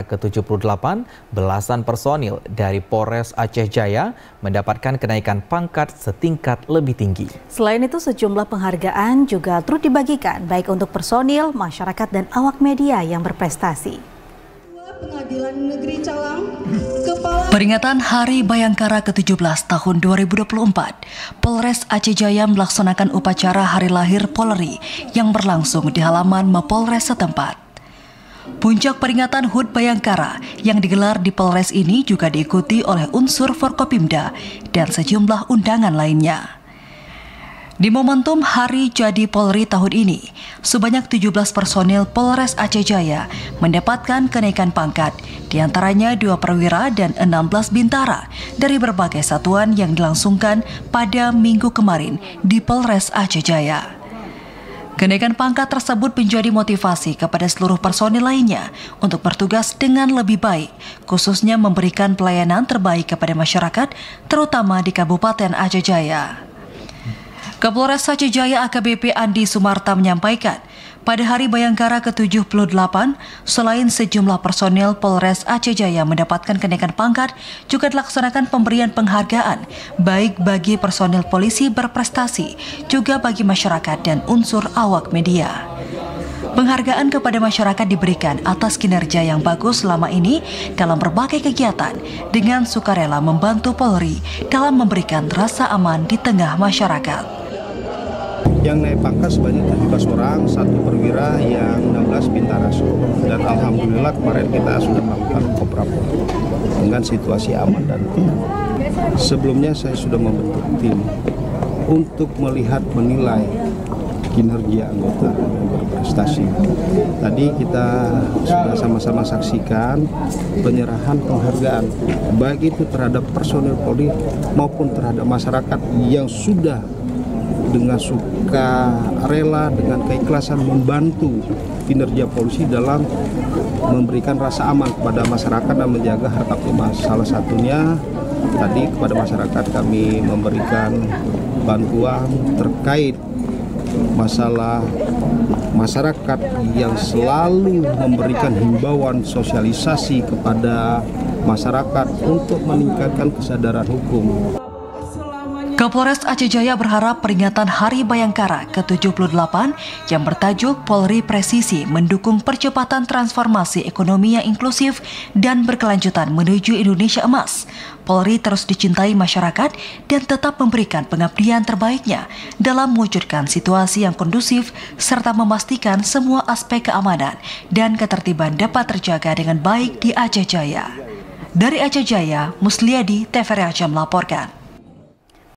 ke-78, belasan personil dari Polres Aceh Jaya mendapatkan kenaikan pangkat setingkat lebih tinggi. Selain itu, sejumlah penghargaan juga turut dibagikan, baik untuk personil, masyarakat, dan awak media yang berprestasi. Pengadilan Negeri Calang, Peringatan Hari Bayangkara ke-17 tahun 2024, Polres Aceh Jaya melaksanakan upacara Hari Lahir Polri yang berlangsung di halaman Mapolres setempat. Puncak peringatan HUT Bayangkara yang digelar di Polres ini juga diikuti oleh unsur Forkopimda dan sejumlah undangan lainnya. Di momentum Hari Jadi Polri tahun ini, sebanyak 17 personil Polres Aceh Jaya mendapatkan kenaikan pangkat, diantaranya 2 perwira dan 16 bintara dari berbagai satuan yang dilangsungkan pada Minggu kemarin di Polres Aceh Jaya. Kenaikan pangkat tersebut menjadi motivasi kepada seluruh personil lainnya untuk bertugas dengan lebih baik, khususnya memberikan pelayanan terbaik kepada masyarakat, terutama di Kabupaten Aceh Jaya. Kapolres Aceh Jaya AKBP Andi Sumarta menyampaikan, pada Hari Bayangkara ke-78, selain sejumlah personel Polres Aceh Jaya mendapatkan kenaikan pangkat, juga dilaksanakan pemberian penghargaan, baik bagi personel polisi berprestasi, juga bagi masyarakat dan unsur awak media. Penghargaan kepada masyarakat diberikan atas kinerja yang bagus selama ini dalam berbagai kegiatan dengan sukarela membantu Polri dalam memberikan rasa aman di tengah masyarakat. Yang naik pangkat sebanyak 17 orang, 1 perwira, yang 16 bintara. Dan alhamdulillah kemarin kita sudah melakukan kontraplo dengan situasi aman dan tenang. Sebelumnya saya sudah membentuk tim untuk melihat menilai kinerja anggota yang berprestasi. Tadi kita sudah sama-sama saksikan penyerahan penghargaan, baik itu terhadap personel Polri maupun terhadap masyarakat yang sudah dengan sukarela, dengan keikhlasan membantu kinerja polisi dalam memberikan rasa aman kepada masyarakat dan menjaga harkat pribadi. Salah satunya tadi kepada masyarakat kami memberikan bantuan terkait masalah masyarakat yang selalu memberikan himbauan sosialisasi kepada masyarakat untuk meningkatkan kesadaran hukum. Kapolres Aceh Jaya berharap peringatan Hari Bayangkara ke-78 yang bertajuk Polri Presisi mendukung percepatan transformasi ekonomi yang inklusif dan berkelanjutan menuju Indonesia Emas. Polri terus dicintai masyarakat dan tetap memberikan pengabdian terbaiknya dalam mewujudkan situasi yang kondusif serta memastikan semua aspek keamanan dan ketertiban dapat terjaga dengan baik di Aceh Jaya. Dari Aceh Jaya, Musliadi, TVRI Aceh melaporkan.